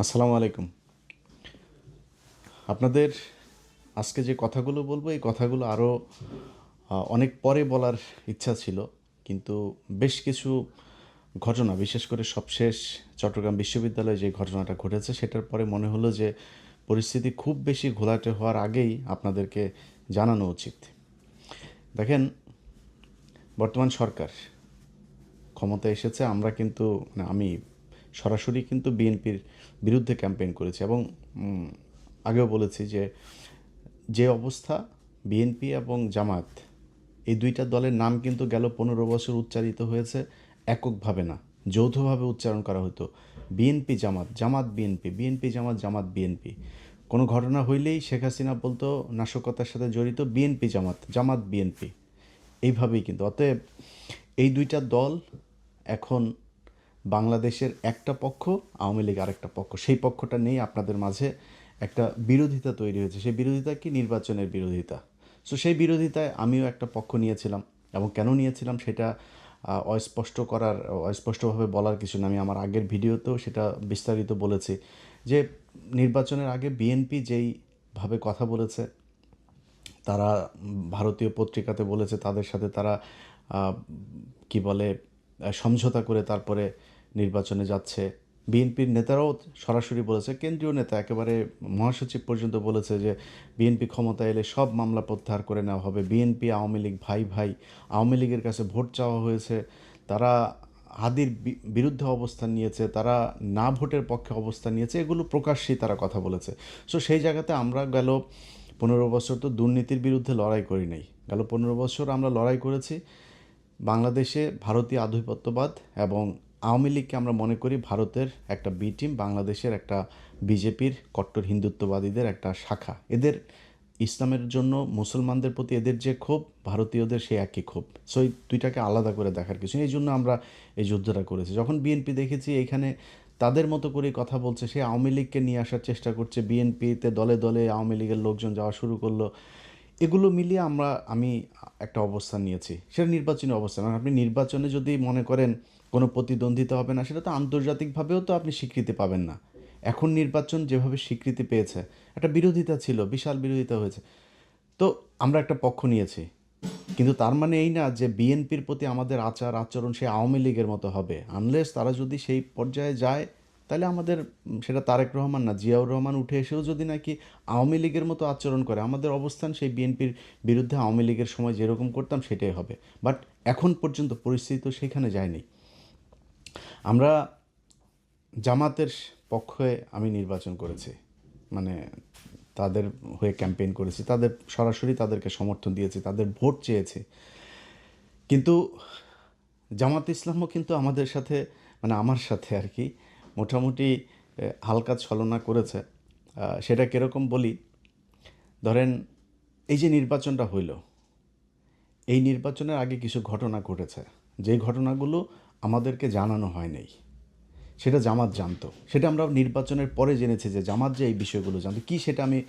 আসসালামু আলাইকুম। আপনাদের আজকে যে কথাগুলো বলবো, এই কথাগুলো আরও অনেক পরে বলার ইচ্ছা ছিল। কিন্তু বেশ কিছু ঘটনা, বিশেষ করে সবশেষ চট্টগ্রাম বিশ্ববিদ্যালয়ে যে ঘটনাটা ঘটেছে, সেটার পরে মনে হলো যে পরিস্থিতি খুব বেশি ঘোলাটে হওয়ার আগেই আপনাদেরকে জানানো উচিত। দেখেন, বর্তমান সরকার ক্ষমতায় এসেছে। আমরা কিন্তু আমি সরাসরি কিন্তু বিএনপির বিরুদ্ধে ক্যাম্পেইন করেছি এবং আগেও বলেছি যে যে অবস্থা, বিএনপি এবং জামাত এই দুইটা দলের নাম কিন্তু গেল 15 বছর উচ্চারিত হয়েছে এককভাবে না, যৌথভাবে উচ্চারণ করা হতো। বিএনপি জামাত, জামাত বিএনপি, বিএনপি জামাত, জামাত বিএনপি। কোনো ঘটনা হইলেই শেখ হাসিনা বলতো নাশকতার সাথে জড়িত বিএনপি জামাত, জামাত বিএনপি, এইভাবেই কিন্তু। অতএব এই দুইটা দল এখন বাংলাদেশের একটা পক্ষ, আওয়ামী লীগ আরেকটা পক্ষ। সেই পক্ষটা নেই, আপনাদের মাঝে একটা বিরোধিতা তৈরি হয়েছে। সেই বিরোধিতা কি? নির্বাচনের বিরোধিতা। সো সেই বিরোধিতায় আমিও একটা পক্ষ নিয়েছিলাম, এবং কেন নিয়েছিলাম সেটা অস্পষ্টভাবে বলার কিছু না। আমি আমার আগের ভিডিওতেও সেটা বিস্তারিত বলেছি যে নির্বাচনের আগে বিএনপি যেইভাবে কথা বলেছে, তারা ভারতীয় পত্রিকাতে বলেছে তাদের সাথে তারা কি বলে সমঝোতা করে তারপরে নির্বাচনে যাচ্ছে। বিএনপির নেতারাও সরাসরি বলেছে, কেন্দ্রীয় নেতা একেবারে মহাসচিব পর্যন্ত বলেছে যে বিএনপি ক্ষমতায় এলে সব মামলা প্রত্যাহার করে নেওয়া হবে। বিএনপি আওয়ামী লীগ ভাই ভাই। আওয়ামী লীগের কাছে ভোট চাওয়া হয়েছে, তারা হাদির বিরুদ্ধে অবস্থান নিয়েছে, তারা না ভোটের পক্ষে অবস্থান নিয়েছে, এগুলো প্রকাশ্যেই তারা কথা বলেছে। সো সেই জায়গাতে আমরা গেল 15 বছর তো দুর্নীতির বিরুদ্ধে লড়াই করি নাই। গেল 15 বছর আমরা লড়াই করেছি বাংলাদেশে ভারতীয় আধিপত্যবাদ এবং আওয়ামী লীগকে আমরা মনে করি ভারতের একটা বি টিম, বাংলাদেশের একটা বিজেপির কট্টর হিন্দুত্ববাদীদের একটা শাখা। এদের ইসলামের জন্য, মুসলমানদের প্রতি এদের যে ক্ষোভ, ভারতীয়দের সেই একই ক্ষোভ। সো এই দুইটাকে আলাদা করে দেখার কিছু নেই। এই জন্য আমরা এই যুদ্ধটা করেছি। যখন বিএনপি দেখেছি এইখানে তাদের মতো করেই কথা বলছে, সে আওয়ামী লীগকে নিয়ে আসার চেষ্টা করছে, বিএনপিতে দলে দলে আওয়ামী লীগের লোকজন যাওয়া শুরু করলো, এগুলো মিলিয়ে আমি একটা অবস্থান নিয়েছি। সেটা নির্বাচনী অবস্থান। আর আপনি নির্বাচনে যদি মনে করেন কোনো প্রতিদ্বন্দ্বিতা হবে না, সেটা তো আন্তর্জাতিকভাবেও তো আপনি স্বীকৃতি পাবেন না। এখন নির্বাচন যেভাবে স্বীকৃতি পেয়েছে, একটা বিরোধিতা ছিল, বিশাল বিরোধিতা হয়েছে। তো আমরা একটা পক্ষ নিয়েছি, কিন্তু তার মানে এই না যে বিএনপির প্রতি আমাদের আচার আচরণ সে আওয়ামী লীগের মতো হবে। আনলেস তারা যদি সেই পর্যায়ে যায়, তাহলে আমাদের সেটা তারেক রহমান না, জিয়াউর রহমান উঠে এসেও যদি নাকি আওয়ামী লীগের মতো আচরণ করে, আমাদের অবস্থান সেই বিএনপির বিরুদ্ধে আওয়ামী লীগের সময় যেরকম করতাম সেটাই হবে। বাট এখন পর্যন্ত পরিস্থিতি তো সেখানে যায়নি। আমরা জামাতের পক্ষে আমি নির্বাচন করেছি, মানে তাদের হয়ে ক্যাম্পেইন করেছি, তাদের সরাসরি তাদেরকে সমর্থন দিয়েছি, তাদের ভোট চেয়েছি। কিন্তু জামাত ইসলামও কিন্তু আমাদের সাথে, মানে আমার সাথে আর কি, মোটামুটি হালকা ছলনা করেছে। সেটা কীরকম বলি, ধরেন এই যে নির্বাচনটা হইল, এই নির্বাচনের আগে কিছু ঘটনা ঘটেছে, যে ঘটনাগুলো আমাদেরকে জানানো হয় নাই। সেটা জামাত জানতো, সেটা আমরা নির্বাচনের পরে জেনেছি যে জামাত যে এই বিষয়গুলো জানতো। কী সেটা আমি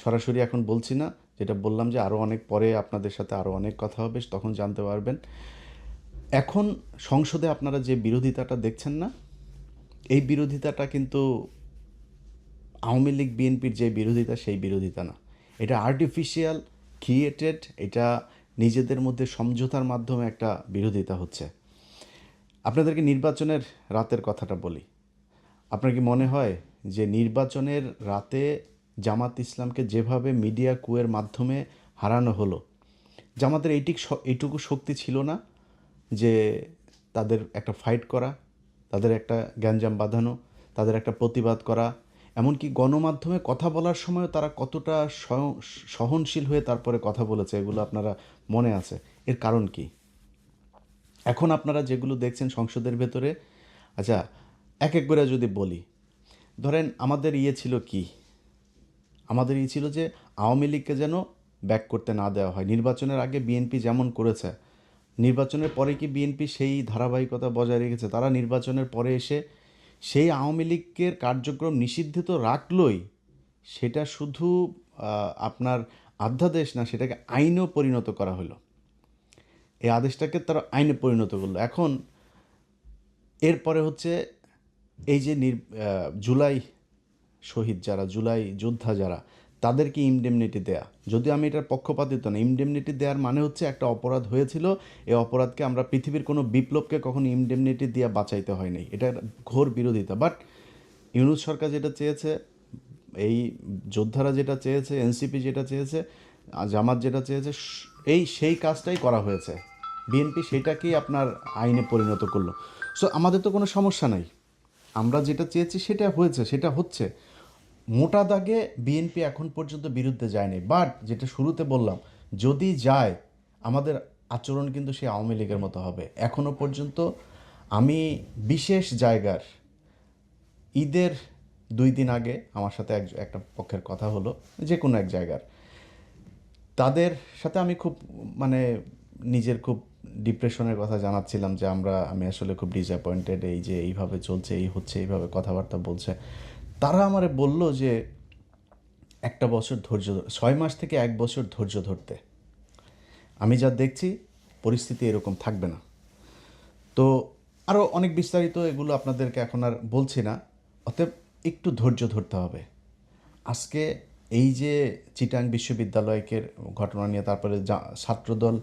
সরাসরি এখন বলছি না, যেটা বললাম যে আরও অনেক পরে আপনাদের সাথে আরও অনেক কথা হবে, তখন জানতে পারবেন। এখন সংসদে আপনারা যে বিরোধিতাটা দেখছেন না, এই বিরোধিতাটা কিন্তু আওয়ামী লীগ বিএনপির যে বিরোধিতা, সেই বিরোধিতা না। এটা আর্টিফিশিয়াল ক্রিয়েটেড, এটা নিজেদের মধ্যে সমঝোতার মাধ্যমে একটা বিরোধিতা হচ্ছে। আপনাদেরকে নির্বাচনের রাতের কথাটা বলি। আপনার কি মনে হয় যে নির্বাচনের রাতে জামাত ইসলামকে যেভাবে মিডিয়া কুয়ের মাধ্যমে হারানো হলো, জামাতের এইটুকু শক্তি ছিল না যে তাদের একটা ফাইট করা, তাদের একটা গ্যাঞ্জাম বাঁধানো, তাদের একটা প্রতিবাদ করা? এমনকি গণমাধ্যমে কথা বলার সময়ও তারা কতটা সহনশীল হয়ে তারপরে কথা বলেছে, এগুলো আপনারা মনে আছে। এর কারণ কি? এখন আপনারা যেগুলো দেখছেন সংসদের ভেতরে, আচ্ছা এক এক করে যদি বলি, ধরেন আমাদের ছিল কি? আমাদের ছিল যে আওয়ামী লীগকে যেন ব্যাক করতে না দেওয়া হয়। নির্বাচনের আগে বিএনপি যেমন করেছে, নির্বাচনের পরে কি বিএনপি সেই ধারাবাহিকতা বজায় রেখেছে? তারা নির্বাচনের পরে এসে সেই আওয়ামী লীগের কার্যক্রম নিষিদ্ধ তো রাখলই, সেটা শুধু আপনার অধ্যাদেশ না, সেটাকে আইনেও পরিণত করা হলো। এই আদেশটাকে তারা আইনে পরিণত করলো। এখন এরপরে হচ্ছে এই যে জুলাই শহীদ যারা, জুলাই যোদ্ধা যারা, তাদেরকে ইনডেমনিটি দেয়া। যদিও আমি এটার পক্ষপাতিত্ব না, ইনডেমনিটি দেওয়ার মানে হচ্ছে একটা অপরাধ হয়েছিল, এই অপরাধকে আমরা পৃথিবীর কোনো বিপ্লবকে কখনো ইনডেমনিটি দিয়ে বাঁচাইতে হয়নি, এটার ঘোর বিরোধিতা। বাট ইউনূস সরকার যেটা চেয়েছে, এই যোদ্ধারা যেটা চেয়েছে, এনসিপি যেটা চেয়েছে, জামাত যেটা চেয়েছে, সেই কাজটাই করা হয়েছে। বিএনপি সেটাকেই আপনার আইনে পরিণত করলো। সো আমাদের তো কোনো সমস্যা নাই, আমরা যেটা চেয়েছি সেটা হয়েছে, সেটা হচ্ছে। মোটা দাগে বিএনপি এখন পর্যন্ত বিরুদ্ধে যায়নি, বাট যেটা শুরুতে বললাম, যদি যায় আমাদের আচরণ কিন্তু সেই আওয়ামী লীগের মতো হবে। এখনও পর্যন্ত আমি বিশেষ জায়গার ঈদের 2 দিন আগে আমার সাথে একটা পক্ষের কথা হলো, যে কোনো এক জায়গার, তাদের সাথে আমি খুব মানে নিজের খুব ডিপ্রেশনের কথা জানাচ্ছিলাম যে আমি আসলে খুব ডিসঅ্যাপয়েন্টেড, এই যে এইভাবে চলছে, এই হচ্ছে, এইভাবে কথাবার্তা বলছে। তারা আমারে বলল যে 1 বছর ধৈর্য, 6 মাস থেকে 1 বছর ধৈর্য ধরতে। আমি যা দেখছি পরিস্থিতি এরকম থাকবে না। তো আরও অনেক বিস্তারিত এগুলো আপনাদেরকে এখন আর বলছি না, অতএব একটু ধৈর্য ধরতে হবে। আজকে এই যে চিটাং বিশ্ববিদ্যালয়কে ঘটনা নিয়ে, তারপরে ছাত্রদল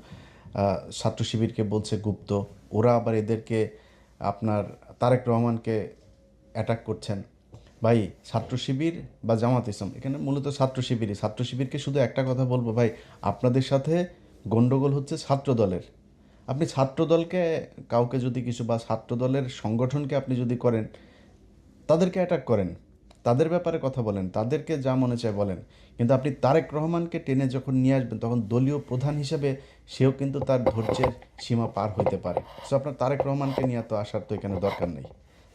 ছাত্র শিবিরকে বলছে গুপ্ত, ওরা আবার এদেরকে আপনার তারেক রহমানকে অ্যাটাক করছেন। ভাই, ছাত্র শিবির বা জামাত ইসলাম, এখানে মূলত ছাত্র শিবিরই, ছাত্র শিবিরকে শুধু একটা কথা বলবো, ভাই আপনাদের সাথে গণ্ডগোল হচ্ছে ছাত্র দলের। আপনি ছাত্র দলকে কাউকে যদি কিছু, বা ছাত্র দলের সংগঠনকে আপনি যদি করেন, তাদেরকে অ্যাটাক করেন, তাদের ব্যাপারে কথা বলেন, তাদেরকে যা মনে চায় বলেন, কিন্তু আপনি তারেক রহমানকে টেনে যখন নিয়ে আসবেন, তখন দলীয় প্রধান হিসেবে সেও কিন্তু তার ধৈর্যের সীমা পার হইতে পারে। সো আপনার তারেক রহমানকে নিয়ে তো আসার তো এখানে দরকার নেই।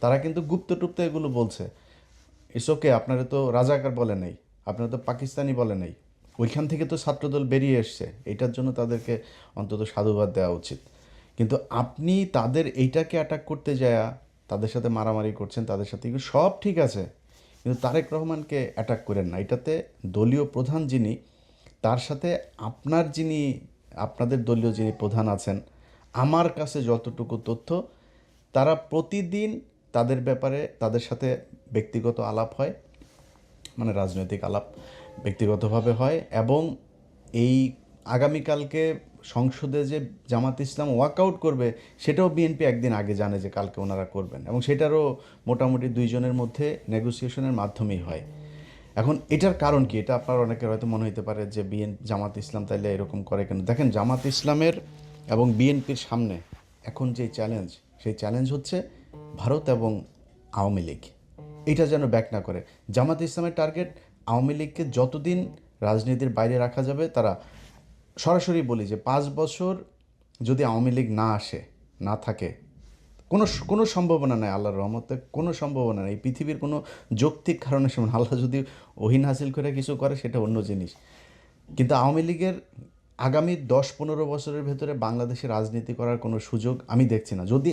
তারা কিন্তু গুপ্ত টুপ্ত এগুলো বলছে, ইটস ওকে, আপনারা তো রাজাকার বলে নেই, আপনারা তো পাকিস্তানি বলে নেই, ওইখান থেকে তো ছাত্রদল বেরিয়ে এসছে, এটার জন্য তাদেরকে অন্তত সাধুবাদ দেওয়া উচিত। কিন্তু আপনি তাদের এইটাকে অ্যাটাক করতে যায়া তাদের সাথে মারামারি করছেন, তাদের সাথে এগুলো সব ঠিক আছে, কিন্তু তারেক রহমানকে অ্যাটাক করেন না। এটাতে দলীয় প্রধান যিনি, তার সাথে আপনাদের দলীয় যিনি প্রধান আছেন, আমার কাছে যতটুকু তথ্য, তারা প্রতিদিন তাদের ব্যাপারে তাদের সাথে ব্যক্তিগত আলাপ হয়, মানে রাজনৈতিক আলাপ ব্যক্তিগতভাবে হয়। এবং এই আগামীকালকে সংসদে যে জামাত ইসলাম ওয়াকআউট করবে, সেটাও বিএনপি একদিন আগে জানে যে কালকে ওনারা করবেন, এবং সেটারও মোটামুটি দুইজনের মধ্যে নেগোসিয়েশনের মাধ্যমেই হয়। এখন এটার কারণ কি, এটা আপনার অনেকের হয়তো মনে হতে পারে যে জামাত ইসলাম তাইলে এরকম করে কেন। দেখেন, জামাত ইসলামের এবং বিএনপির সামনে এখন যে চ্যালেঞ্জ, সেই চ্যালেঞ্জ হচ্ছে ভারত এবং আওয়ামী লীগ। এটা যেন ব্যাক না করে। জামাত ইসলামের টার্গেট আওয়ামী লীগকে যতদিন রাজনীতির বাইরে রাখা যাবে, তারা সরাসরি বলি যে 5 বছর যদি আওয়ামী লীগ না আসে, না থাকে, কোনো কোনো সম্ভাবনা নেই, আল্লাহর রহমতে কোনো সম্ভাবনা নেই, পৃথিবীর কোনো যৌক্তিক কারণে সময় আল্লাহ যদি ওহিন হাসিল করে কিছু করে সেটা অন্য জিনিস। কিন্তু আওয়ামী লীগের আগামী 10-15 বছরের ভেতরে বাংলাদেশে রাজনীতি করার কোনো সুযোগ আমি দেখছি না। যদি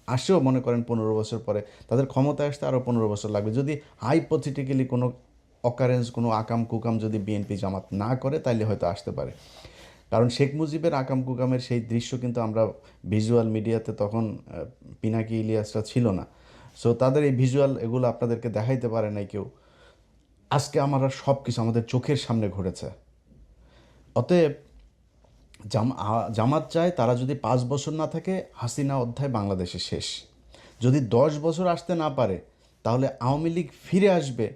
আসেও, মনে করেন 15 বছর পরে, তাদের ক্ষমতায় আসতে আরও 15 বছর লাগবে। যদি হাইপোথেটিক্যালি কোনো অকারেন্স, কোনো আকাম কুকাম যদি বিএনপি জামাত না করে, তাইলে হয়তো আসতে পারে। কারণ শেখ মুজিবের আকাম কুকামের সেই দৃশ্য কিন্তু আমরা ভিজুয়াল মিডিয়াতে তখন পিনাকি ইলিয়াসরা ছিল না, সো তাদের এই ভিজুয়াল এগুলো আপনাদেরকে দেখাইতে পারে নাই কেউ। আজকে আমরা সব কিছু আমাদের চোখের সামনে ঘটেছে। অতএব জামাত চায় তারা যদি 5 বছর না থাকে, হাসিনা অধ্যায় বাংলাদেশে শেষ। যদি 10 বছর আসতে না পারে, তাহলে আওয়ামী লীগ ফিরে আসবে,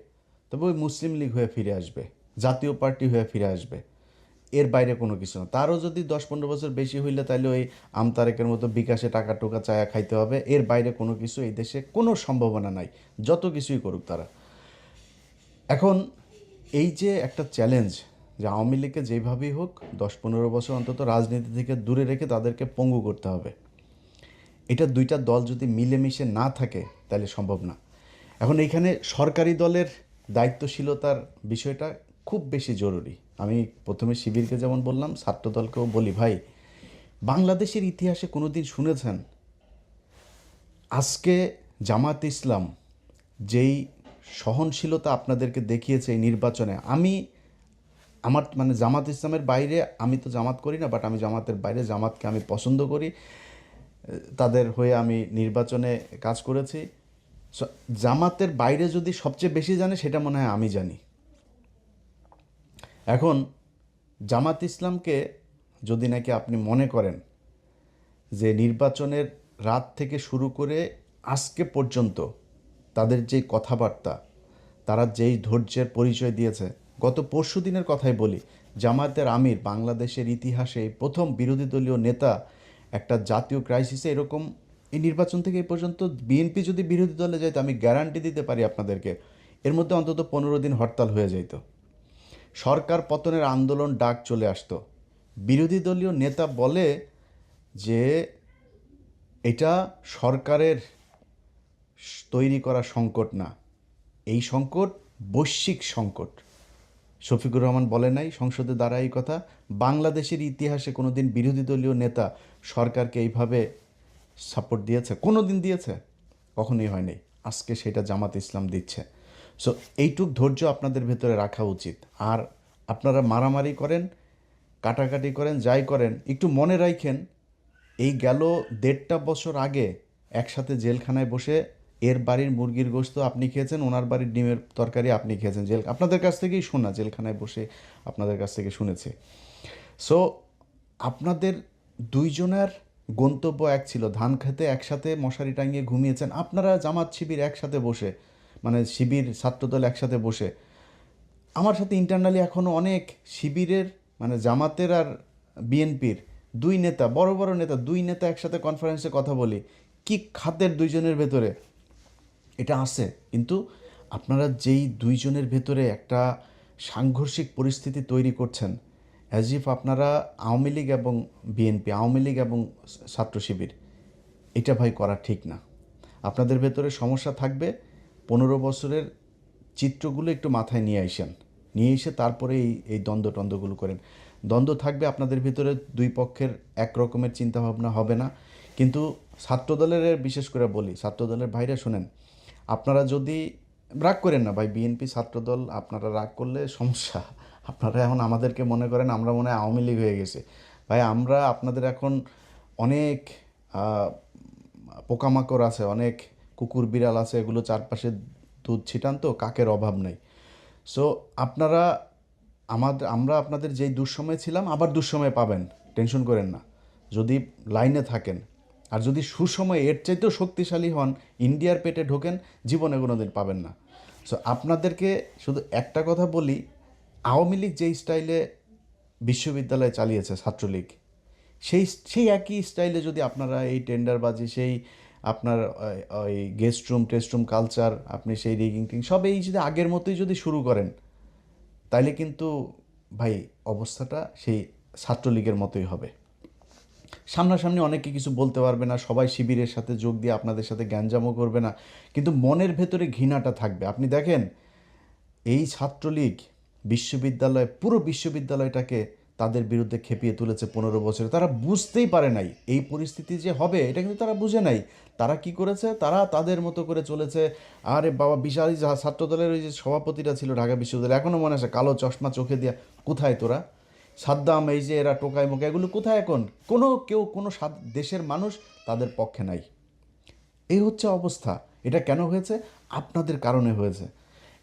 তবে ওই মুসলিম লীগ হয়ে ফিরে আসবে, জাতীয় পার্টি হয়ে ফিরে আসবে, এর বাইরে কোনো কিছু না। তারও যদি 10-15 বছর বেশি হইলে, তাহলে ওই আমতারেকের মতো বিকাশে টাকা টোকা চায়া খাইতে হবে, এর বাইরে কোনো কিছু এই দেশে কোনো সম্ভাবনা নাই, যত কিছুই করুক তারা। এখন এই যে একটা চ্যালেঞ্জ, যে আওয়ামী লীগকে যেভাবেই হোক 10-15 বছর অন্তত রাজনীতি থেকে দূরে রেখে তাদেরকে পঙ্গু করতে হবে, এটা দুইটা দল যদি মিলেমিশে না থাকে তাহলে সম্ভব না। এখন এইখানে সরকারি দলের দায়িত্বশীলতার বিষয়টা খুব বেশি জরুরি। আমি প্রথমে শিবিরকে যেমন বললাম, ছাত্র দলকেও বলি, ভাই বাংলাদেশের ইতিহাসে কোনো দিন শুনেছেন আজকে জামাত ইসলাম যেই সহনশীলতা আপনাদেরকে দেখিয়েছে এই নির্বাচনে? আমার মানে জামাত ইসলামের বাইরে, আমি তো জামাত করি না, বাট আমি জামাতের বাইরে জামাতকে আমি পছন্দ করি, তাদের হয়ে আমি নির্বাচনে কাজ করেছি। সো জামাতের বাইরে যদি সবচেয়ে বেশি জানে সেটা মনে হয় আমি জানি। এখন জামাত ইসলামকে যদি নাকি আপনি মনে করেন যে নির্বাচনের রাত থেকে শুরু করে আজকে পর্যন্ত তাদের যেই কথাবার্তা, তারা যেই ধৈর্যের পরিচয় দিয়েছে, গত পরশু দিনের কথাই বলি, জামায়াতের আমির বাংলাদেশের ইতিহাসে এই প্রথম বিরোধী দলীয় নেতা একটা জাতীয় ক্রাইসিসে এরকম, এই নির্বাচন থেকে এই পর্যন্ত বিএনপি যদি বিরোধী দলে যেত আমি গ্যারান্টি দিতে পারি আপনাদেরকে এর মধ্যে অন্তত 15 দিন হরতাল হয়ে যেত, সরকার পতনের আন্দোলন ডাক চলে আসতো। বিরোধী দলীয় নেতা বলে যে এটা সরকারের তৈরি করা সংকট না, এই সংকট বৈশ্বিক সংকট। শফিকুর রহমান বলে নাই সংসদে দাঁড়ায় এই কথা? বাংলাদেশের ইতিহাসে কোনো দিন বিরোধী দলীয় নেতা সরকারকে এইভাবে সাপোর্ট দিয়েছে? কোনো দিন দিয়েছে? কখনোই হয়নি। আজকে সেটা জামাত ইসলাম দিচ্ছে। সো এইটুক ধৈর্য আপনাদের ভেতরে রাখা উচিত। আর আপনারা মারামারি করেন, কাটাকাটি করেন, যাই করেন, একটু মনে রাখেন এই গেল 1.5 বছর আগে একসাথে জেলখানায় বসে এর বাড়ির মুরগির গোশত আপনি খেয়েছেন, ওনার বাড়ির ডিমের তরকারি আপনি খেয়েছেন, আপনাদের কাছ থেকেই শোনা, জেলখানায় বসে আপনাদের কাছ থেকে শুনেছি। সো আপনাদের দুইজনের গন্তব্য এক ছিল, ধান খেতে একসাথে মশারি টাঙিয়ে ঘুমিয়েছেন আপনারা, জামাত শিবির একসাথে বসে, মানে শিবির ছাত্রদল একসাথে বসে। আমার সাথে ইন্টারনালি এখনও অনেক শিবিরের, মানে জামাতের আর বিএনপির দুই নেতা, বড় বড় নেতা, দুই নেতা একসাথে কনফারেন্সে কথা বলি, কি খাতের দুইজনের ভেতরে এটা আছে। কিন্তু আপনারা যেই দুইজনের ভেতরে একটা সাংঘর্ষিক পরিস্থিতি তৈরি করছেন, অ্যাজ ইফ আপনারা আওয়ামী লীগ এবং বিএনপি, আওয়ামী লীগ এবং ছাত্র শিবির, এটা ভাই করা ঠিক না। আপনাদের ভেতরে সমস্যা থাকবে, 15 বছরের চিত্রগুলো একটু মাথায় নিয়ে আসেন, নিয়ে এসে তারপরে এই দ্বন্দ্বগুলো করেন। দ্বন্দ্ব থাকবে আপনাদের ভিতরে, দুই পক্ষের এক রকমের চিন্তাভাবনা হবে না। কিন্তু ছাত্রদলের, বিশেষ করে বলি ছাত্রদলের ভাইরা শোনেন, আপনারা যদি রাগ করেন না ভাই, বিএনপি ছাত্রদল আপনারা রাগ করলে সমস্যা। আপনারা এখন আমাদেরকে মনে করেন আমরা মনে হয় আওয়ামী লীগ হয়ে গেছে। ভাই আমরা আপনাদের এখন অনেক পোকামাকড় আছে, অনেক কুকুর বিড়াল আছে, এগুলো চারপাশে দুধ ছিটান, তো কাকের অভাব নেই। সো আপনারা আমরা আপনাদের যেই দুঃসময় ছিলাম আবার দুঃসময় পাবেন, টেনশন করেন না যদি লাইনে থাকেন। আর যদি সুসময় এর চাইতেও শক্তিশালী হন, ইন্ডিয়ার পেটে ঢোকেন, জীবনে কোনো দিন পাবেন না। সো আপনাদেরকে শুধু একটা কথা বলি, আওয়ামী লীগ যেই স্টাইলে বিশ্ববিদ্যালয় চালিয়েছে ছাত্রলীগ, সেই সেই একই স্টাইলে যদি আপনারা এই টেন্ডারবাজি, সেই আপনার ওই guest room test room culture, আপনি সেই রিগিং টিং সব এই যদি আগের মতোই যদি শুরু করেন, তাইলে কিন্তু ভাই অবস্থাটা সেই ছাত্রলীগের মতোই হবে। সামনাসামনি অনেকে কিছু বলতে পারবে না, সবাই শিবিরের সাথে যোগ দিয়ে আপনাদের সাথে গ্যাঞ্জামও করবে না, কিন্তু মনের ভেতরে ঘৃণাটা থাকবে। আপনি দেখেন এই ছাত্রলীগ বিশ্ববিদ্যালয়, পুরো বিশ্ববিদ্যালয়টাকে তাদের বিরুদ্ধে খেপিয়ে তুলেছে 15 বছরে। তারা বুঝতেই পারে নাই এই পরিস্থিতি যে হবে, এটা কিন্তু তারা বুঝে নাই। তারা কি করেছে, তারা তাদের মতো করে চলেছে। আরে বাবা, বিশাল ছাত্রদলের ওই যে সভাপতিটা ছিল ঢাকা বিশ্ববিদ্যালয়, এখনও মনে আছে, কালো চশমা চোখে দিয়া, কোথায় তোরা? সাদ্দাম, এই যে এরা টোকাই মোকা, এগুলো কোথায় এখন? কোনো দেশের মানুষ তাদের পক্ষে নাই। এই হচ্ছে অবস্থা। এটা কেন হয়েছে? আপনাদের কারণে হয়েছে।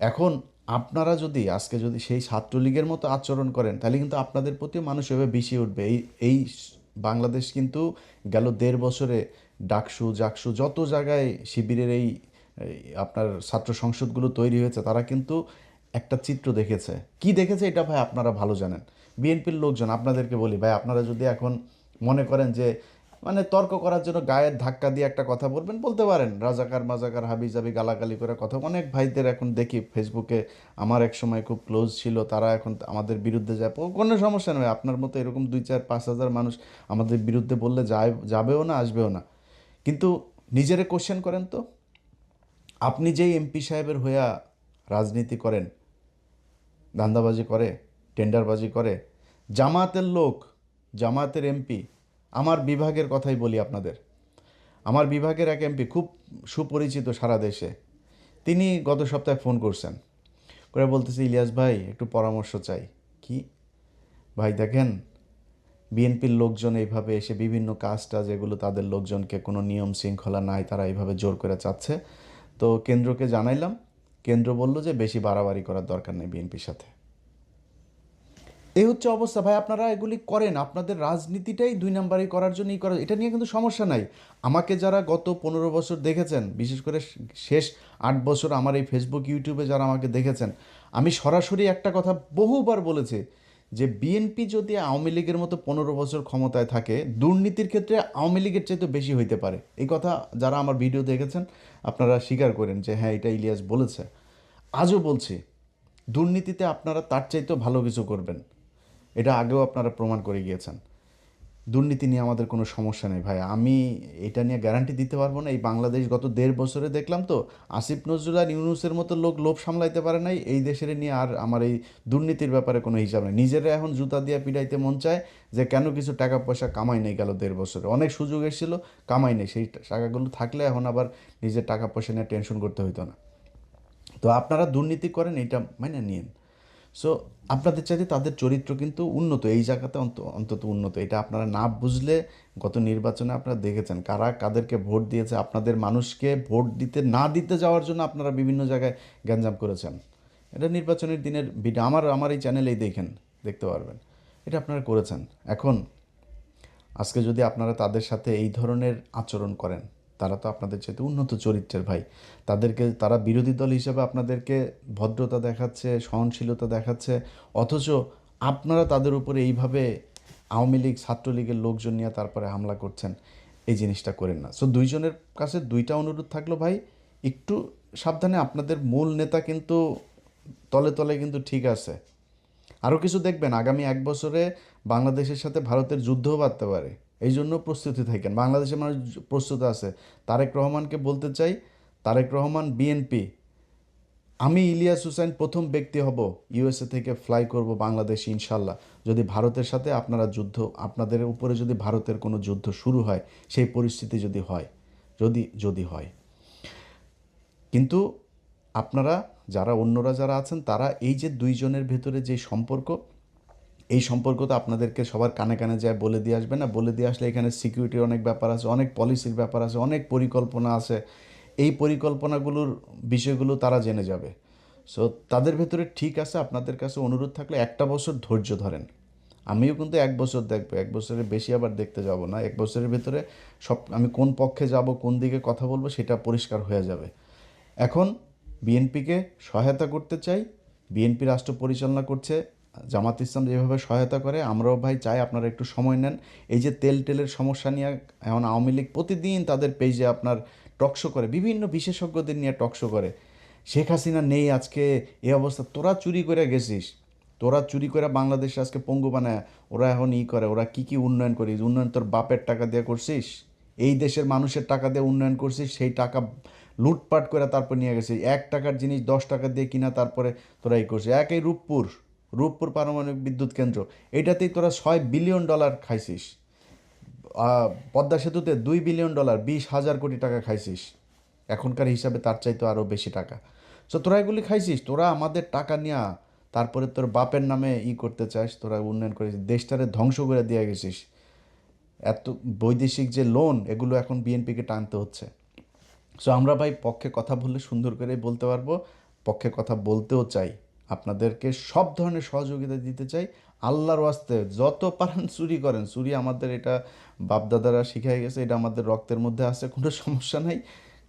এখন আপনারা যদি আজকে যদি সেই ছাত্রলীগের মতো আচরণ করেন, তাহলে কিন্তু আপনাদের প্রতিও মানুষ এভাবে বিষিয়ে উঠবে। এই বাংলাদেশ কিন্তু গেল 1.5 বছরে ডাকসু জাকসু যত জায়গায় শিবিরের এই আপনার ছাত্র সংসদগুলো তৈরি হয়েছে, তারা কিন্তু একটা চিত্র দেখেছে। কি দেখেছে এটা ভাই আপনারা ভালো জানেন। বিএনপির লোকজন, আপনাদেরকে বলি ভাই, আপনারা যদি এখন মনে করেন যে মানে তর্ক করার জন্য গায়ের ধাক্কা দিয়ে একটা কথা বলবেন, বলতে পারেন, রাজাকার মাজাকার হাবি জাবি গালাগালি করে কথা। অনেক ভাইদের এখন দেখি ফেসবুকে, আমার এক সময় খুব ক্লোজ ছিল, তারা এখন আমাদের বিরুদ্ধে যায়, কোনো সমস্যা নয়। আপনার মতো এরকম 2, 4, 5 হাজার মানুষ আমাদের বিরুদ্ধে বললে যাবেও না, আসবেও না। কিন্তু নিজেরে কোশ্চেন করেন তো, আপনি যেই এমপি সাহেবের হইয়া রাজনীতি করেন, ধান্দাবাজি করে, টেন্ডারবাজি করে, জামায়াতের লোক, জামায়াতের এমপি, আমার বিভাগের কথাই বলি আপনাদের, আমার বিভাগের এক এমপি খুব সুপরিচিত সারা দেশে, তিনি গত সপ্তাহে ফোন করছেন, করে বলতেছে, ইলিয়াস ভাই একটু পরামর্শ চাই। কি ভাই? দেখেন বিএনপির লোকজন এইভাবে এসে বিভিন্ন কাজটা যেগুলো তাদের লোকজনকে কোনো নিয়ম শৃঙ্খলা নাই, তারা এইভাবে জোর করে চাচ্ছে, তো কেন্দ্রকে জানাইলাম, কেন্দ্র বলল যে বেশি বাড়াবাড়ি করার দরকার নেই বিএনপির সাথে। এই হচ্ছে অবস্থা ভাই। আপনারা এগুলি করেন, আপনাদের রাজনীতিটাই দুই নাম্বারই করার জন্যই করা, এটা নিয়ে কিন্তু সমস্যা নাই। আমাকে যারা গত 15 বছর দেখেছেন, বিশেষ করে শেষ 8 বছর আমার এই ফেসবুক ইউটিউবে যারা আমাকে দেখেছেন, আমি সরাসরি একটা কথা বহুবার বলেছি যে বিএনপি যদি আওয়ামী লীগের মতো 15 বছর ক্ষমতায় থাকে, দুর্নীতির ক্ষেত্রে আওয়ামী লীগের চাইতে বেশি হইতে পারে। এই কথা যারা আমার ভিডিও দেখেছেন আপনারা স্বীকার করেন যে হ্যাঁ, এটা ইলিয়াস বলেছে। আজও বলছি, দুর্নীতিতে আপনারা তার চাইতেও ভালো কিছু করবেন, এটা আগেও আপনারা প্রমাণ করে গিয়েছেন। দুর্নীতি নিয়ে আমাদের কোনো সমস্যা নেই ভাই, আমি এটা নিয়ে গ্যারান্টি দিতে পারবো না। এই বাংলাদেশ গত 1.5 বছরে দেখলাম তো, আসিফ নজরুল আর ইউনূসের মতো লোক লোভ সামলাইতে পারে নাই, এই দেশের নিয়ে আর আমার এই দুর্নীতির ব্যাপারে কোনো হিসাব নেই। নিজেরা এখন জুতা দিয়ে পিটাইতে মন চায় যে কেন কিছু টাকা পয়সা কামাই নেই গেল 1.5 বছরে। অনেক সুযোগ এসেছিলো, কামাই নেই, সেই টাকাগুলো থাকলে এখন আবার নিজের টাকা পয়সা নিয়ে টেনশন করতে হইতো না। তো আপনারা দুর্নীতি করেন, এটা মানে নিন। সো আপনাদের চাইতে তাদের চরিত্র কিন্তু উন্নত, এই জায়গাতে অন্তত উন্নত। এটা আপনারা না বুঝলে, গত নির্বাচনে আপনারা দেখেছেন কারা কাদেরকে ভোট দিয়েছে। আপনাদের মানুষকে ভোট দিতে না দিতে যাওয়ার জন্য আপনারা বিভিন্ন জায়গায় গ্যাঞ্জাম করেছেন। এটা নির্বাচনের দিনের ভিডিও আমার এই চ্যানেলেই দেখতে পারবেন, এটা আপনারা করেছেন। এখন আজকে যদি আপনারা তাদের সাথে এই ধরনের আচরণ করেন, তারা তো আপনাদের চাইতে উন্নত চরিত্রের ভাই। তারা বিরোধী দল হিসেবে আপনাদেরকে ভদ্রতা দেখাচ্ছে, সহনশীলতা দেখাচ্ছে, অথচ আপনারা তাদের উপরে এইভাবে আওয়ামী লীগ ছাত্রলীগের লোকজন নিয়ে তারপরে হামলা করছেন। এই জিনিসটা করেন না। সো দুইজনের কাছে দুইটা অনুরোধ থাকলো ভাই, একটু সাবধানে। আপনাদের মূল নেতা কিন্তু তলে তলে কিন্তু ঠিক আছে। আরও কিছু দেখবেন, আগামী 1 বছরে বাংলাদেশের সাথে ভারতের যুদ্ধও বাড়তে পারে, এই জন্য প্রস্তুতি থাকেন। বাংলাদেশের মানুষ প্রস্তুত আছে। তারেক রহমানকে বলতে চাই, তারেক রহমান, বিএনপি, আমি ইলিয়াস হুসাইন প্রথম ব্যক্তি হব ইউএসএ থেকে ফ্লাই করব বাংলাদেশ ইনশাল্লাহ, যদি ভারতের সাথে আপনাদের উপরে যদি ভারতের কোনো যুদ্ধ শুরু হয়, সেই পরিস্থিতি যদি হয়, যদি হয়। কিন্তু আপনারা অন্যরা যারা আছেন, তারা এই যে দুইজনের ভেতরে যে সম্পর্ক, এই সম্পর্ক তো আপনাদেরকে সবার কানে কানে যায় বলে দিয়ে আসবে না। বলে দিয়ে আসলে এখানে সিকিউরিটির অনেক ব্যাপার আছে, অনেক পলিসির ব্যাপার আছে, অনেক পরিকল্পনা আছে। এই পরিকল্পনাগুলোর বিষয়গুলো তারা জেনে যাবে। সো তাদের ভেতরে ঠিক আছে। আপনাদের কাছে অনুরোধ থাকলে 1 বছর ধৈর্য ধরেন। আমিও কিন্তু 1 বছর দেখবো, 1 বছরের বেশি আবার দেখতে যাব না। 1 বছরের ভেতরে আমি কোন পক্ষে যাব, কোন দিকে কথা বলবো, সেটা পরিষ্কার হয়ে যাবে। এখন বিএনপিকে সহায়তা করতে চাই। বিএনপি রাষ্ট্র পরিচালনা করছে, জামাত ইসলাম যেভাবে সহায়তা করে, আমরাও ভাই চাই আপনারা একটু সময় নেন। এই যে তেলের সমস্যা নিয়ে এখন আওয়ামী লীগ প্রতিদিন তাদের পেজে আপনার টকশো করে, বিভিন্ন বিশেষজ্ঞদের নিয়ে টকশো করে। শেখ হাসিনা নেই আজকে, এই অবস্থা। তোরা চুরি করে গেছিস, তোরা চুরি করে বাংলাদেশে আজকে পঙ্গু বানায় ওরা এখন করে। ওরা কি উন্নয়ন করিস? উন্নয়ন তোর বাপের টাকা দিয়ে করছিস, এই দেশের মানুষের টাকা দিয়ে উন্নয়ন করছিস। সেই টাকা লুটপাট করে তারপর নিয়ে গেছিস। 1 টাকার জিনিস 10 টাকা দিয়ে কিনা তারপরে তোরা এই করছিস। এই রূপপুর পারমাণবিক বিদ্যুৎ কেন্দ্র, এটাতেই তোরা $6 বিলিয়ন খাইছিস। পদ্মা সেতুতে $2 বিলিয়ন, 20,000 কোটি টাকা খাইছিস। এখনকার হিসাবে তার চাইতে আরও বেশি টাকা। সো তোরা এগুলি খাইছিস, তোরা আমাদের টাকা নিয়ে তারপরে তোর বাপের নামে করতে চাস, তোরা উন্নয়ন করেছিস, দেশটারে ধ্বংস করে দিয়ে গেছিস। এত বৈদেশিক যে লোন, এগুলো এখন বিএনপিকে টানতে হচ্ছে। সো আমরা ভাই পক্ষে কথা বললে সুন্দর করে বলতে পারবো, পক্ষে কথা বলতেও চাই, আপনাদেরকে সব ধরনের সহযোগিতা দিতে চাই। আল্লাহর ওয়াস্তে যত পারেন চুরি করেন। চুরি আমাদের এটা বাপদাদারা শিখাই গেছে, এটা আমাদের রক্তের মধ্যে আছে, কোনো সমস্যা নাই।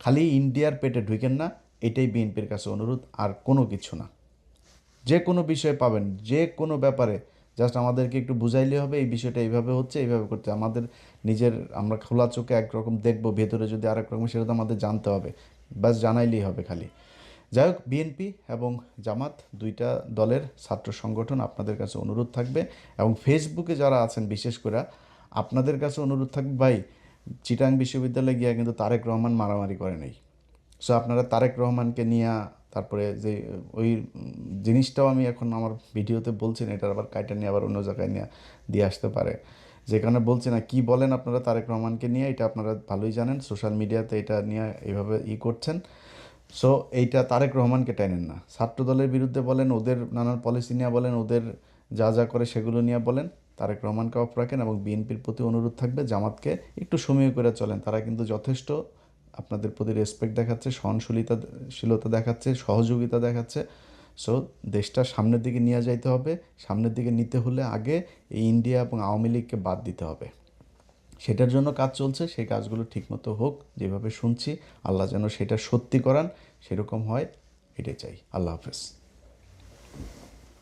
খালি ইন্ডিয়ার পেটে ঢুকেন না, এটাই বিএনপির কাছে অনুরোধ, আর কোনো কিছু না। যে কোনো বিষয়ে পাবেন, যে কোনো ব্যাপারে জাস্ট আমাদেরকে একটু বুঝাইলে হবে এই বিষয়টা এইভাবে হচ্ছে, এইভাবে করতে। আমাদের আমরা খোলা চোখে একরকম দেখবো, ভেতরে যদি আরেক রকম, সেটা তো আমাদের জানতে হবে। বাস জানাইলেই হবে খালি। যাই হোক, বিএনপি এবং জামাত দুইটা দলের ছাত্র সংগঠন, আপনাদের কাছে অনুরোধ থাকবে, এবং ফেসবুকে যারা আছেন বিশেষ করে আপনাদের কাছে অনুরোধ থাকবে ভাই, চিটাং বিশ্ববিদ্যালয়ে গিয়া কিন্তু তারেক রহমান মারামারি করে নেই। সো আপনারা তারেক রহমানকে নিয়ে, তারপরে যে ওই জিনিসটাও আমি এখন আমার ভিডিওতে বলছি না, এটার আবার কাইটা নিয়ে আবার অন্য জায়গায় নিয়ে দিয়ে আসতে পারে। যেখানে বলছি না, কি বলেন আপনারা তারেক রহমানকে নিয়ে, এটা আপনারা ভালোই জানেন। সোশ্যাল মিডিয়াতে এটা নিয়ে এইভাবে করছেন। সো এইটা তারেক রহমানকে টানেন না। ছাত্রদলের বিরুদ্ধে বলেন, ওদের নানান পলিসি নিয়ে বলেন, ওদের যা করে সেগুলো নিয়ে বলেন। তারেক রহমানকে অফ রাখেন, এবং বিএনপির প্রতি অনুরোধ থাকবে জামাতকে একটু সময় করে চলেন। তারা কিন্তু যথেষ্ট আপনাদের প্রতি রেসপেক্ট দেখাচ্ছে, সহনশীলতা দেখাচ্ছে, সহযোগিতা দেখাচ্ছে। সো দেশটা সামনের দিকে নিয়ে যাইতে হবে। সামনের দিকে নিতে হলে আগে এই ইন্ডিয়া এবং আওয়ামী লীগকে বাদ দিতে হবে। সেটার জন্য কাজ চলছে, সেই কাজগুলো ঠিকমতো হোক। যেভাবে শুনছি, আল্লাহ যেন সেটা সত্যি করান, সেরকম হয়, এটাই চাই। আল্লাহ হাফেজ।